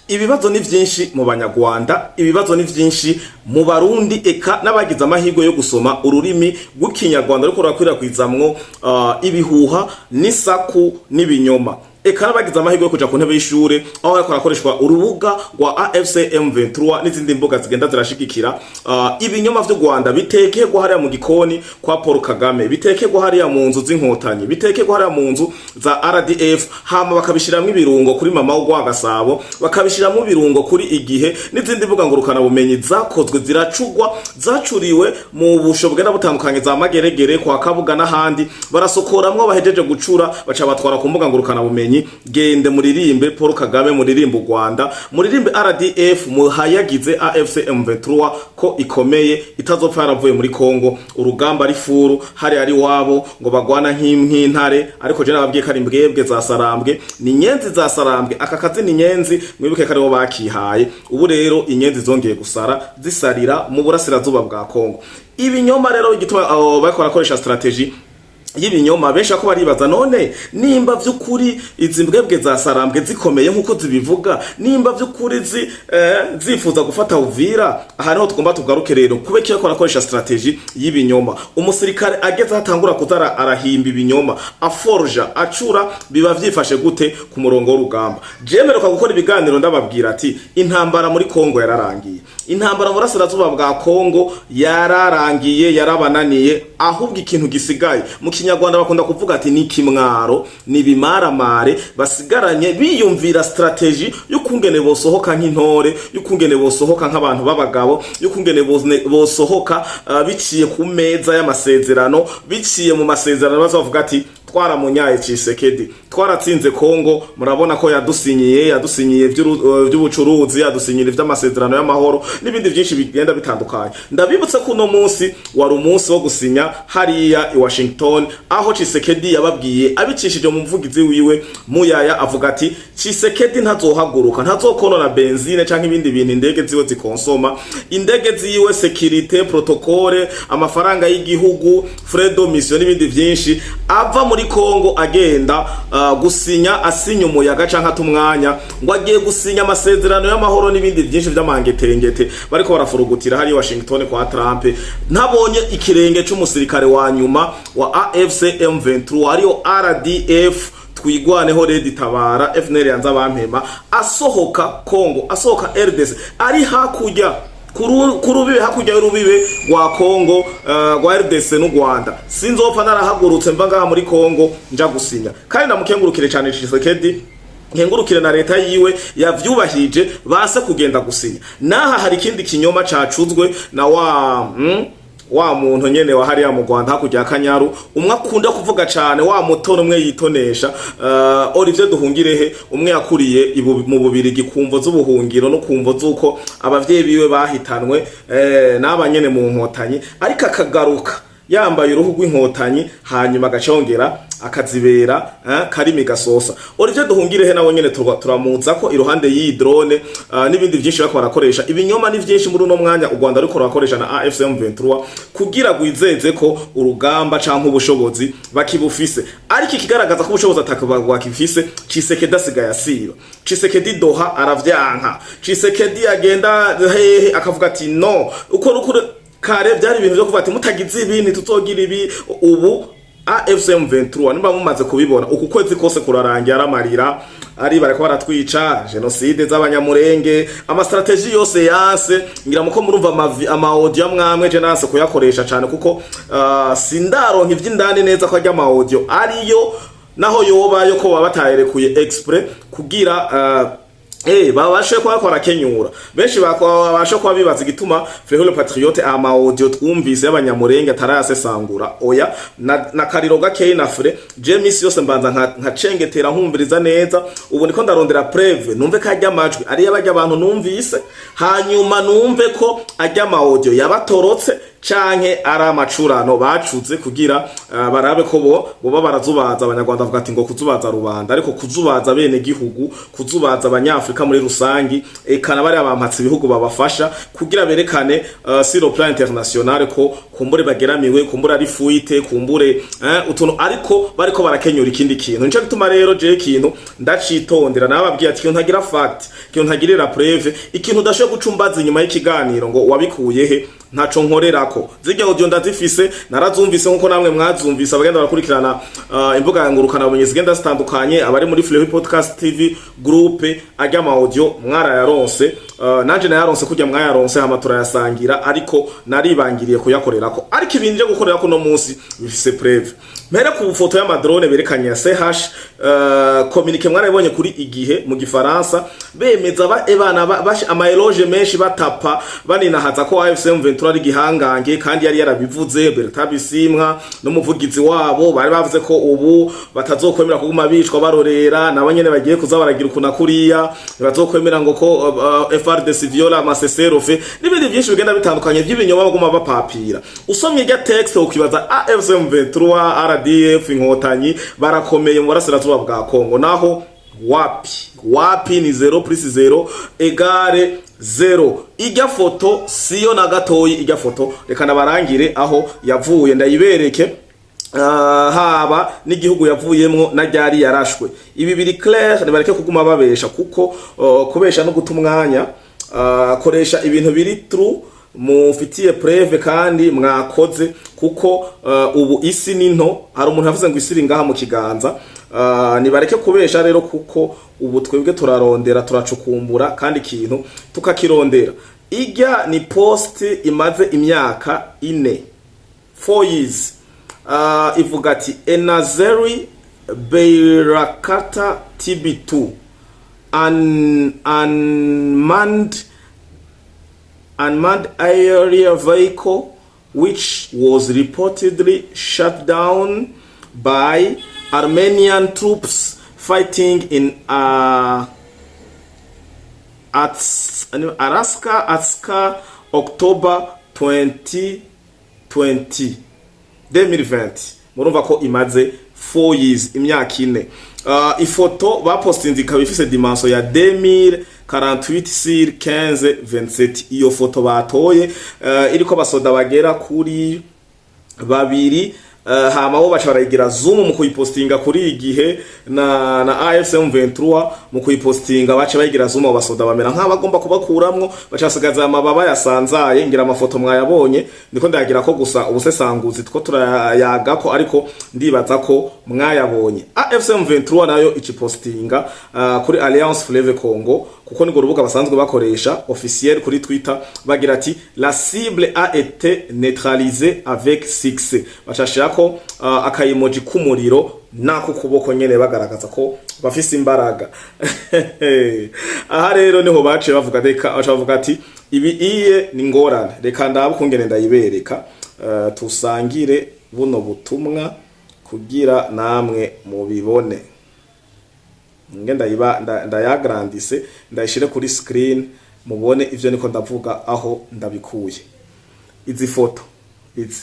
Ibibazo ni vyinshi mu banyarwanda, ibibazo ni vyinshi mu barundi, eka n'abagize amahirwe yo gusoma ururimi rw'ikinyarwanda ariko rurakwirakwizamwo ibihuha n'isaku n'ibinyoma. Eka n'abagize amahirwe yo kuja ku ntebe y'ishure aho ariko rakoreshwa urubuga rwa AFC M23 n'izindi mbuga zigenda zirashigikira ibinyoma vy'u Rwanda bitekegwa hariya mu gikoni kwa Paul Kagame, bitekegwa hariya mu nzu z'inkotanyi, bitekegwa hariya mu nzu za RDF, hama bakabishiramwe ibirungo kuri mama wo Gasabo, bakabishiramwe ibirungo kuri Igihe n'izindi mbuga ngurukana bumenyi zakozwe ziracugwa, zacuriwe mu busho bwenda butandukanye za Mageregere kwa Kabuga n'ahandi, barasokoramwo bahejeje gucura baca batwara ku mbuga ngurukana bumenyi. Gende muririmbe Paul Kagame, muririmbe u Rwanda, muririmbe RDF, muhayagize AFC M23 ko ikomeye itazopfa yaravuye muri Kongo, urugamba ari furu hari ari wabo ngo bagwana nk'intare, ariko je nababwiye kari mbwebwe za Sarambwe, ni nyenzi za Sarambwe, aka kazi ni nyenzi mwibuke kari bo bakihaye. Ubu rero inyenzi zongeye gusara zisarira mu burasirazuba bwa Kongo. Ibinyoma rero igituma bariko barakoresha strategy y'ibinyoma, benshi ko baribaza none nimba vy'ukuri izi mbwebwe za Sarambwe zikomeye nkuko zibivuga, nimba vy'ukuri zifuza gufata Uvira, aha niho tugomba tugaruke rero kube kiyo korakoresha strategy y'ibinyoma. Umusirikare ageze hatangura kuzara arahimba ibinyoma, aforja acura, biba vyifashe gute ku murongo w'urugamba. Jemeruka gukora ibiganiro ndababwira ati intambara muri Kongo yararangiye, intambara mu burasirazuba bwa Kongo yararangiye, yarabananiye, ahubwo ikintu gisigaye mu Kinyarwanda bakunda kuvuga ati ni kimwaro, ni bimaramare, basigaranye biyumvira strategy y'ukungene bosohoka nk'intore, y'ukungene bosohoka nk'abantu b'abagabo, y'ukungene bosohoka biciye ku meza y'amasezerano, biciye mu masezerano bazavuga ati twaramunyaye Tshisekedi, twaratsinze Kongo, murabona ko yadusinyiye by'ubucuruzi, yadusinyira by'amasezerano y'amahoro n'ibindi byinshi bigenda bitandukanye. Ndabibutse ko no munsi wari umunsi wo gusinya hariya i Washington, aho Tshisekedi yababwiye abicishije mu mvugizi wiwe Muyaya, avuga ati Tshisekedi ntazohaguruka, ntazokonona benzine canke ibindi bintu indege ziwe zikonsoma, indege ziwe security protocole, amafaranga y'igihugu, frais de mission n'ibindi byinshi, ava muri Kongo agenda gusinya, asinya umuyaga canka tumwanya ngo agiye gusinya amasezerano y'amahoro n'ibindi byinshi by'amangetengete bariko barafurugutira hari Washington kwa Trump. Ntabonye ikirenge c'umusirikare wa nyuma wa AFC M23 ariyo RDF twigwaneho Redi Tabara FNL yanza bampema, asohoka Kongo, asohoka RDC, ari hakurya kurubibe hakurya y'urubibe rwa Kongo rwa RDC n'u Rwanda. Sinzopfa narahagurutse mva ngaha muri Kongo nja gusinya, kandi ndamukengurukire cyane Tshisekedi, nkengurukire na leta yiwe yavyubahije base kugenda gusinya. Naha hari ikindi kinyoma cacuzwe na wa muntu nyene wa hariya mu Rwanda hakurya Kanyaru, umwe akunda kuvuga cyane, wa mutono umwe yitonesha Olivier Duhungirehe, umwe yakuriye mu Bubirigi kumvo z'ubuhungiro no kumvo z'uko abavyeyi biwe bahitanwe n'abanyene mu nkotanyi, ariko akagaruka yambaye uruhu rw'inkotanyi hanyuma agacongera akazibera karimi gasosa. Olivier Duhungirehe nawe nyene turamuza ko iruhande y'i drone n'ibindi byinshi bako barakoresha ibinyoma ni byinshi muri uno mwanya u Rwanda ariko rakoresha na AFC M23 kugira gwizeze ko urugamba canke ubushobozi bakibufise, ariko ikigaragaza ko ubushobozi atakabagwa kifise Tshisekedi asigaye asiba. Tshisekedi Doha aravyanka, Tshisekedi agenda hehe akavuga ati no uko kare byari ibintu byo kuvuga ati mutagize ibintu tuzogira ibi. Ubu AFC M23 nimba mumaze kubibona uku kwezi kose kurarangira aramarira, ari barako baratwica genocide z'abanyamurenge, ama strategy yose yase ngira muko murumva ama audio mwamwe je nase kuyakoresha cyane kuko sindaronka ivy'indani neza ko ajya ama audio ariyo naho yobayo ko babatayerekuye express kugira babashe kwa kenyura. Benshi babashe kwa bibaza igituma Frehole Patriote ama audio twumvise y'abanyamurenge atarayasesangura. Oya na kariro gakeye na Fre James yose mbanza nka cengetera nkumviriza neza, ubu niko ndarondera preve numve ko ajya amajwi ari yabajya abantu numvise, hanyuma numve ko ajya ama audio yabatorotse canke ari amacurano bacuze kugira barabe ko boba barazubaza abanyarwanda bavuga ati ngo kuzubaza rubanda, ariko kuzubaza bene gihugu, kuzubaza abanyafrika muri rusangi, ekana bari abampatsi ibihugu babafasha kugira berekane sur le plan international ko kumbure bageramiwe, kumbure ari fuite, kumbure utuntu, ariko bariko barakenyura ikindi kintu. Nico gituma rero je ikintu ndacitondera, nababwiye ati ikintu ntagira fact, ikintu ntagirira preuve, ikintu udashoboye gucumbaza inyuma y'ikiganiro ngo wabikuye he, ntaco nkorerako. Zirya audio ndazifise, narazumvise nkuko namwe mwazumvise abagenda barakurikirana imbuga yangurukana bumenyi zigenda zitandukanye, abari muri Fleury Podcast TV groupe, ajya ma audio mwarayaronse, nanje nayaronse kujya mwayaronse hama turayasangira, ariko naribangiriye kuyakorerako. Ariko ibintu byo gukorerako no munsi bifise preuve. Mpere ku foto y'amadrone berekanye ya CH communique mwarabonye kuri igihe mu gifaransa, bemeza ebana ama eloge menshi batapa baninahaza ko AFC M23 ari gihangange, kandi yari yarabivuze Bertrand Bisimwa n'umuvugizi wabo bari bavuze ko ubu batazokwemera kuguma bicwa barorera, nabo nyene bagiye kuza baragira ukuna kuriya, bazokwemera ngo ko FRDC viola amaseserofe n'ibindi byinshi bigenda bitandukanye by'ibinyoma baguma bapapira. Usomye irya text ukibaza AFC M23 RDF inkotanyi barakomeye mu burasirazuba bwa Kongo, naho wapi ni 0 plus 0 egare 0. Ijya foto siyo na gatoyi, ijya foto reka nabarangire aho yavuye ndayibereke, haba n'igihugu yavuyemwo na ryari yarashwe. Ibi biri clair, nibareke kuguma babesha, kuko kubesha no guta umwanya, koresha ibintu biri true mufitiye preuve kandi mwakoze, kuko ubu isi ninto. Hari umuntu yavuze ngo isiri ngaha mu kiganza, nibareke kubesha rero, kuko ubu twebwe turarondera, turacukumbura kandi ikintu tukakirondera. Ijya ni post imaze imyaka 4 years, ivuga ati Enazeri Beirakata TB2 unmanned aerial vehicle which was reportedly shut down by Armenian troops fighting in Atska October 2020. Murumva ko imaze 4 years, imyaka 4. Ifoto bapostinze ikaba ifise dimension ya 2048 sur 1527. Iyo foto batoye iriko basoda bagera kuri babiri, hama bo bacha barayigira zoom mu kuyipostinga kuri igihe na AFC M23 mu kuyipostinga bacha bayigira zoom, basoda bamera nk'abagomba kubakuramwo, bacasigaza amababa yasanzaye. Ngira amafoto mwayabonye, niko ndagira ko gusa ubusesanguzi two turayaga ko, ariko ndibaza ko mwayabonye. AFC M23 nayo ikipostinga kuri Alliance Fleuve Congo, kuko ni urubuga basanzwe bakoresha officiel kuri Twitter, bagira ati la cible a été neutralisée avec succès. Bacashira ko akayemoji kumuriro nako kuboko nyene bagaragaza ko bafise imbaraga. Aha rero niho bace bavuga bavuga ati ibi iye ni ngorane, reka ndabukungene ndayibereka, tusangire buno butumwa kugira namwe mubibone. Ngenda ndayagrandise ndayishire kuri screen mubone ivyo niko ndavuga aho ndabikuye. Izi foto izi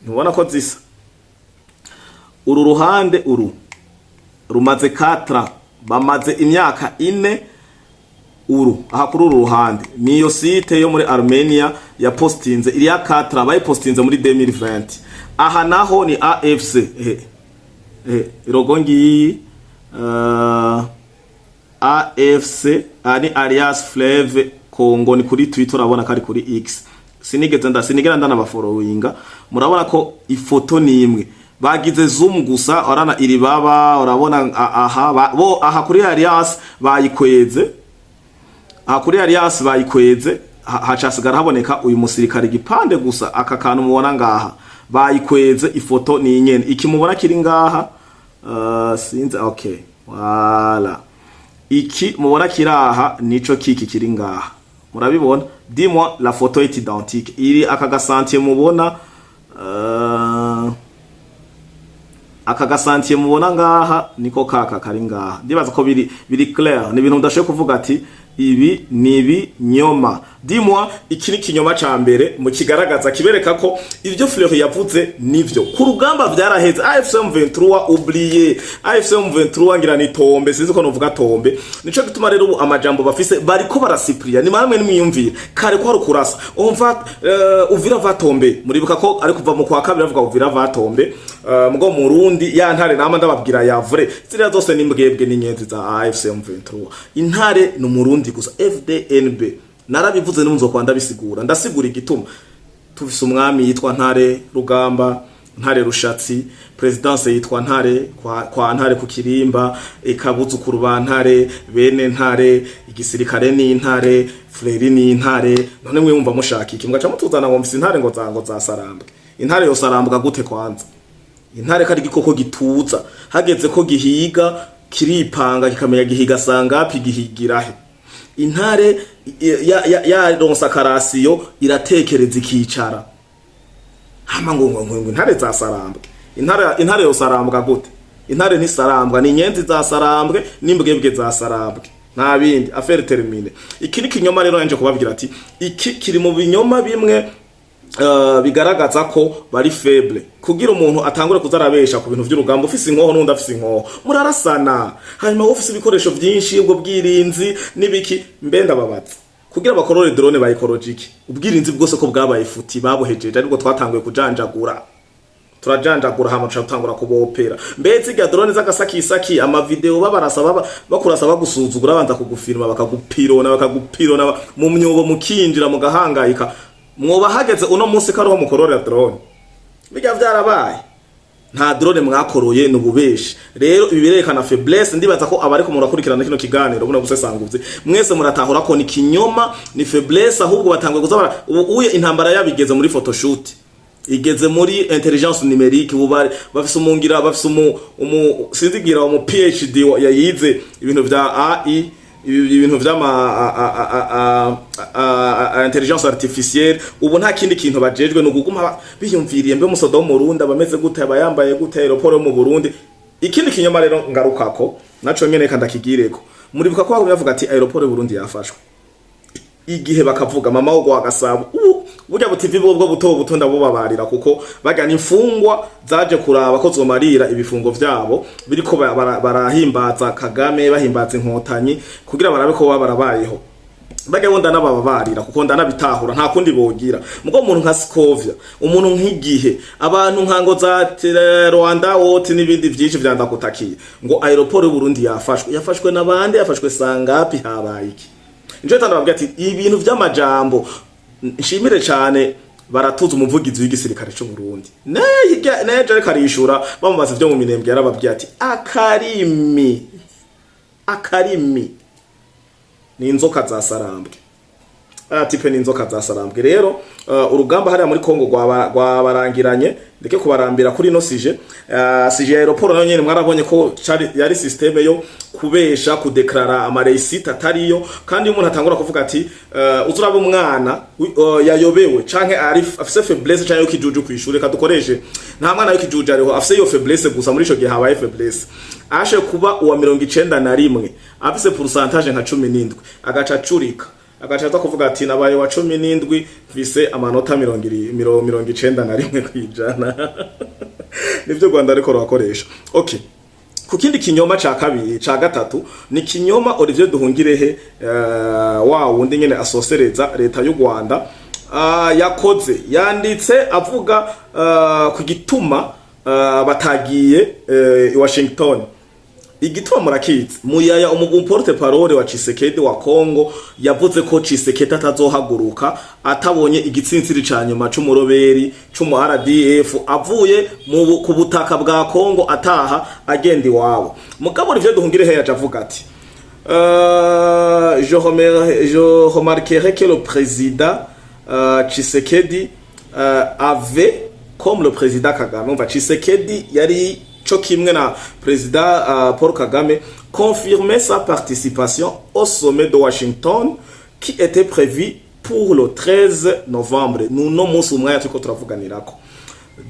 ntubona ko zisa, uru ruhande rumaze 4, bamaze imyaka 4. Aha kuri uru ruhande niyo site yo muri Armenia ya postinze, iri ya 4 bayipostinze muri 2020. Aha naho ni AFC irogongi AFC ani Alliance Fleuve Congo, ni kuri Twitter urabona kari kuri X. Sinigera ndanabafollowinga, murabona ko ifoto ni imwe, bagize zoom gusa, orana iri baba urabona. Aha kuri Alliance bayikweze, hacasigara haboneka uyu musirikare gipande gusa, aka kantu mubona ngaha bayikweze. Ifoto ni nyene, ikimubona kiri ngaha sinzi. Okay, wala iki mubona kiraha nico kiki kiri ngaha, murabibona. Dis-moi la photo est identique, iri akagasantiye mubona, akagasantiye mubona ngaha niko kaka kari ngaha. Ndibaza ko biri clair, ni ibintu ndashoye kuvuga ati ibi nibi nyoma. Dis-moi, iki ni kinyoma ca mbere mu kigaragaza kibereka ko ivyo Fleury yavuze nivyo. Ku rugamba vyaraheze. AFC M23 oublié. AFC M23 ngira ni tombe, sinzi ko novuga tombe. Nico gituma rero ubu amajambo bafise bariko barasipria. Ni maramwe nimwiyumvira. Kare ko hari kurasa. On va Uvira va tombe. Muribuka ko ari kuva mu kwa kabiri avuga Uvira va tombe. Mugo mu Rundi ya ntare nama ndababwira ya vrai. Ziriya zose ni mbwebwe n'inyenzi za AFC M23. Intare no mu Rundi gusa FDNB. Narabivuze n'umzo kwanda bisigura ndasigura igituma tufise umwami yitwa Ntare Rugamba, Ntare Rushatsi, presidence yitwa Ntare kwa Ntare ku Kirimba, ekabuzukuru ba Ntare, bene Ntare, igisirikare ni Ntare, Fleury ni Ntare. None mwe wumva mushaka iki mugaca mutuzana ngo mfise Ntare ngo za Sarambwe. Intare yo Sarambwa gute kwanza? Intare kari gikoko gituza hageze ko gihiga kiripanga kikamenya gihiga sangapi gihigirahe. Intare ya ronsa karasiyo iratekereza ikicara. Hama ngo intare za Sarambwe. Intare yo Sarambwa gute? Intare ni Sarambwa, ni inyenzi za Sarambwe n'imbwebwe za Sarambwe. Nta bindi affaire termine. Iki ni kinyoma rero yanje kubabwira ati iki kiri mu binyoma bimwe bigaragaza ko bari faible. Kugira umuntu atangure kuzarabesha ku bintu by'urugamba ufise inkoho n'undi afise inkoho murarasana, hanyuma ufise ibikoresho byinshi ubwo bwirinzi nibiki mbenda babatse kugira bakorore drone ba ecologique ubwirinzi bwose ko bwabaye futi babuhejeje ariko twatanguye kujanjagura turajanjagura hama tutangura kubopera mbetse ga drone z'agasakisaki ama video babarasaba bakurasaba gusuzugura banza kugufirma bakagupirona mu myobo mukinjira mu gahangayika mwoba hageze uno munsi kariho mukorora drone bijya vyarabaye nta drone mwakoroye n'ububeshi. Rero ibi birerekana faiblesse. Ndibaza ko abari ko murakurikirana kino kiganiro buna gusesanguze mwese muratahura ko ni kinyoma ni faiblesse ahubwo batangwe kuzabara uye intambara yabigeze muri photoshoot igeze muri intelligence numérique ubari bafise umungira bafise sinzigira mu PhD yayize ibintu vya AI ibintu vy'ama intelligence artificielle ubu nta kindi kintu bajejwe no guguma biyumviriye mbe musoda wo mu Burundi bameze gute abayambaye gute aeroport yo mu Burundi. Ikindi kinyoma rero ngarukako naco nyene kandakigireko muribuka ko bagumye bavuga ati aeroport yo Burundi yafashwe igihe bakavuga mama wo gwa Gasabo burya butivi bwo buto ndabubabarira kuko bagana imfungwa zaje kuraba ko zomarira ibifungo vyabo biriko barahimbaza Kagame bahimbaza inkotanyi kugira barabe ko barabayeho bage bonda nababarira kuko ndanabitahura nta kundi bogira mugo umuntu nka Scovia umuntu nk'igihe abantu nkango za Rwanda wote n'ibindi vyinshi vyandakutakiye ngo aeroport y'u Burundi yafashwe nabande yafashwe sangapi habaye iki nje tandababwira ati ibintu vy'amajambo nshimire cyane baratuza umuvugizi w'igisirikare cyo Burundi neje ariko arishura bamubaza byo mu minembwe yarababwiye ati akarimi ni inzoka za Sarambwe tipe ni inzoka za Sarambwe. Rero urugamba hariya muri Kongo rwabarangiranye ndeke kubarambira kuri no sije ya aeroport nayo nyene mwarabonye ko yari systeme yo kubesha kudeklara amareisite atariyo kandi umuntu atangura kuvuga ati uzuraba umwana yayobewe canke afise faiblesse canke yokijuju kwishure kadukoreshe nta mwana yokijuju ariho afise yo faiblesse gusa muri ico gihe habaye faiblesse ashe kuba uwa 91 afise pourcentage nka 17 agaca curika agacha kuvuga ati nabaye wa 17 vise amanota 91 kwijana nivyo Rwanda ariko rakoresha. Okay, kukindi kinyoma ca kabiri ca gatatu ni kinyoma Olivier Duhungirehe wa wundi nyene asosereza leta y'u Rwanda yakoze yanditse avuga ku gituma batagiye i Washington. Igituma murakizi muyaya umuporte parole wa Tshisekedi wa Kongo yavuze ko Tshisekedi atazohaguruka atabonye igitsintsiri ca nyuma c'umuroberi c'umu RDF avuye ku butaka bwa Kongo ataha agenda iwabo. Mugabo Olivier Duhungirehe yaje avuga ati je remarquerai que le président Tshisekedi avait comme le président Kagame umva Tshisekedi yari Chokimwe na président Paul Kagame confirmait sa participation au sommet de Washington qui était prévu pour le 13 novembre. Nous nommons ce mois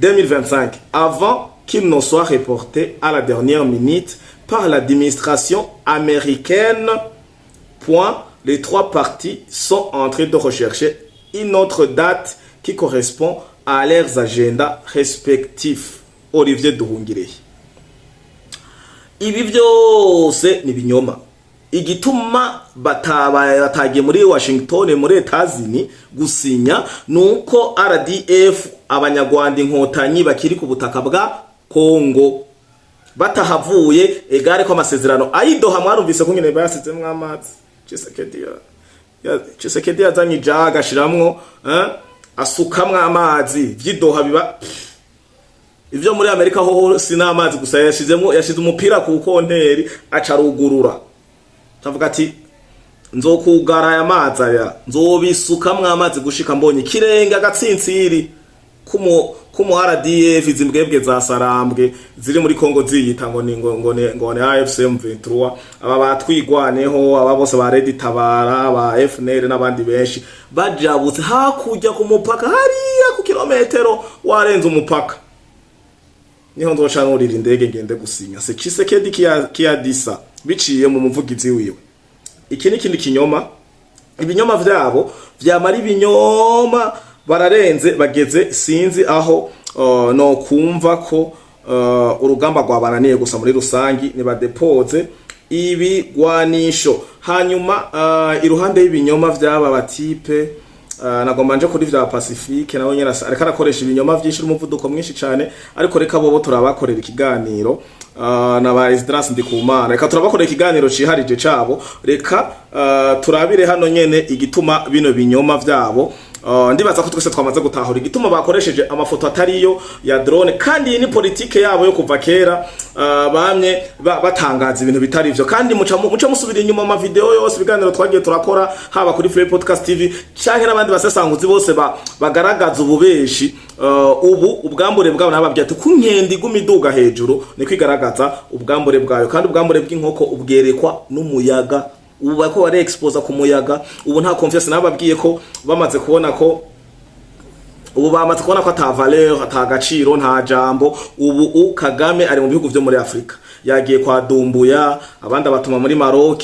2025 avant qu'il ne soit reporté à la dernière minute par l'administration américaine. Point les trois parties sont en train de rechercher une autre date qui correspond à leurs agendas respectifs. Olivier Duhungirehe. Ibi byose ni binyoma. Igituma batagiye muri Washington muri Etazini gusinya nuko RDF abanyarwanda inkotanyi bakiri ku butaka bwa Kongo batahavuye egare ko amasezerano ayidoha mwarumvise ko nyine bayasizemwe amazi. Chisekedi yazanye jaga ashiramwo asukamwe amazi vyidoha biba ivyo muri Amerika ho sina amazi gusa yashize umupira ku konteri acarugurura tavuga ati nzokugara aya mazi aya nzobisukamwe amazi gushika mbonye kirenga gatsintsiri kumu RDF zimbwebwe za sarambwe ziri muri Kongo ziyita ngo ni AFC M23 aba batwigwaneho aba bose ba Red Tabara ba FNL n'abandi benshi bajabutse hakujya ku mupaka hariya ku kilometero warenze umupaka niho ndocanurira indege ngende gusinya se Chisekedi kiyadisa biciye mu muvugizi wiwe. Iki nikindi kinyoma, ibinyoma vyabo vyamara ibinyoma bararenze bageze sinzi aho no kumva ko urugamba rwabananiye gusa muri rusangi ni badepoze ibigwanisho. Hanyuma iruhande y'ibinyoma vyaba batipe nagomba nje kuri vya Pacifique nawe nyene ariko arakoresha ibinyoma vyinshi umuvuduko mwinshi cyane, ariko reka bobo turabakorera ikiganiro na ba Esdras Ndikumana, reka turabakorera ikiganiro ciharije cabo, reka turabire hano nyene igituma bino binyoma vyabo. Ndibaza ko twese twamaze gutahura igituma bakoresheje amafoto atariyo ya drone, kandi ni politike yabo yo kuva kera bamye batangaza ibintu bitari ivyo, kandi muca musubira inyuma mu video yose ibiganiro twagiye turakora haba kuri Free Podcast TV canke n'abandi basesanguzi bose bagaragaza ububeshi. Ubu ubwambure bwabo nababwiye ati kunkende gumiduga hejuru ni kwigaragaza ubwambure bwayo, kandi ubwambure bw'inkoko ubwerekwa n'umuyaga. Ubu bako bari expose ku muyaga. Ubu nta confiance nababwiye ko bamaze kubona ko ata valeur ata gaciro nta jambo. Ubu Kagame ari mu bihugu byo muri Afrika, yagiye kwa Dumbuya, abandi abatuma muri Maroc,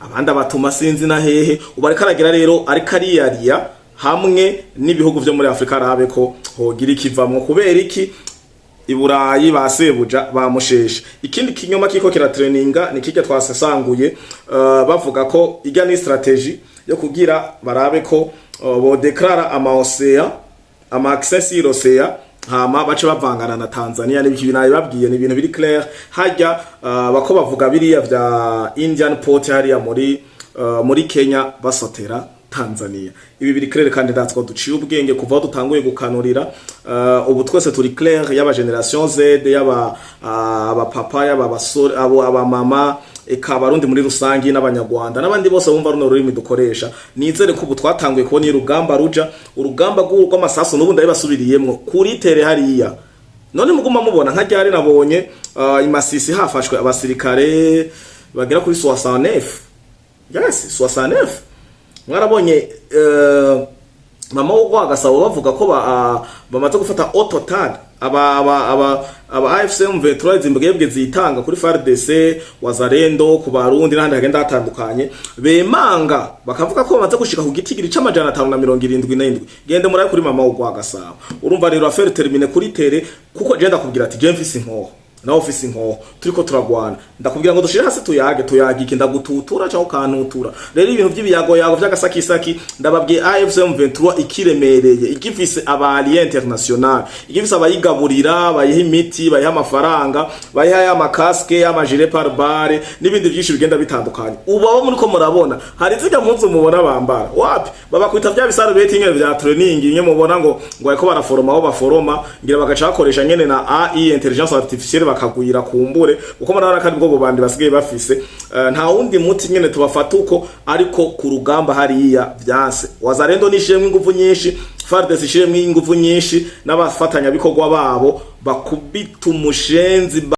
abandi abatuma sinzi na hehe. Ubu ari karagira rero ari kariyariya hamwe n'ibihugu byo muri Afrika arabe ko hogira ikivamwo. Kubera iki Iburayi basebuja bamusheshe. Ikindi kinyoma kiko kiratraininga ni kike twasesanguye bavuga ko iga ni strategy yo kugira barabe ko bo declara ama access y'Osea hama bace bavangana na Tanzania. Ni ibintu babwiye, ni ibintu biri clair. Hajya bako bavuga biriya vya Indian Port hariya muri Kenya basotera Tanzania. Ibi biri clair kandi ndatsko duciye ubwenge kuva dutanguye gukanurira. Ubu twese turi clair yaba generation Z yaba papa yaba basore aba mama eka abarundi muri rusangi n'abanyarwanda n'abandi bose bumva runo rurimi dukoresha. Nizere ko ubu twatanguye kubona urugamba ruja, urugamba rw'amasaso n'ubu ndabasubiriyemwo kuri tere hariya. None muguma mubona nka ryari nabonye imasisi hafashwe abasirikare bagera kuri 69. Yes, 69. Mwarabonye mama wo Gasabo bavuga ko bamaze gufata au total aba AFC M23 zimbwebwe zitanga kuri FARDC Wazarendo ku Barundi n'ahandi hagenda hatandukanye bemanga bakavuga ko bamaze gushika ku gitigiri c'amajana 577. Gende muri kuri mama wo Gasabo. Urumva rero affaire termine kuri tere, kuko je ndakubwira ati je mfise inkoho na ofisi nko turiko turagwana, ndakubwira ngo dushire hasi tuyagike ndagututura cyangwa kanutura. Rero ibintu by'ibiyago yago by'agasakisaki ndababwiye AFC M23 ikiremereye, igifise aba alliés international, igifise abayigaburira, bayiha imiti, bayiha amafaranga, bayiha amakaske, amajire par bare n'ibindi byinshi bigenda bitandukanye. Ubu abo muri ko murabona hari ziga munzu mubona bambara wapi babakwita bya bisarubeti nyene bya training nye mubona ngo ariko baraforoma aho baforoma ngira bagaca bakoresha nyene na AI intelligence artificielle bakagwira kumbure uko marara kandi bwo bubandi basigaye bafise. Nta wundi muti nyene tubafata uko, ariko ku rugamba hariya byanse. Wazarendo nishimwe ingufu nyinshi, FARDC ishimwe ingufu nyinshi, n'abafatanya bikorwa babo bakubita umushenzi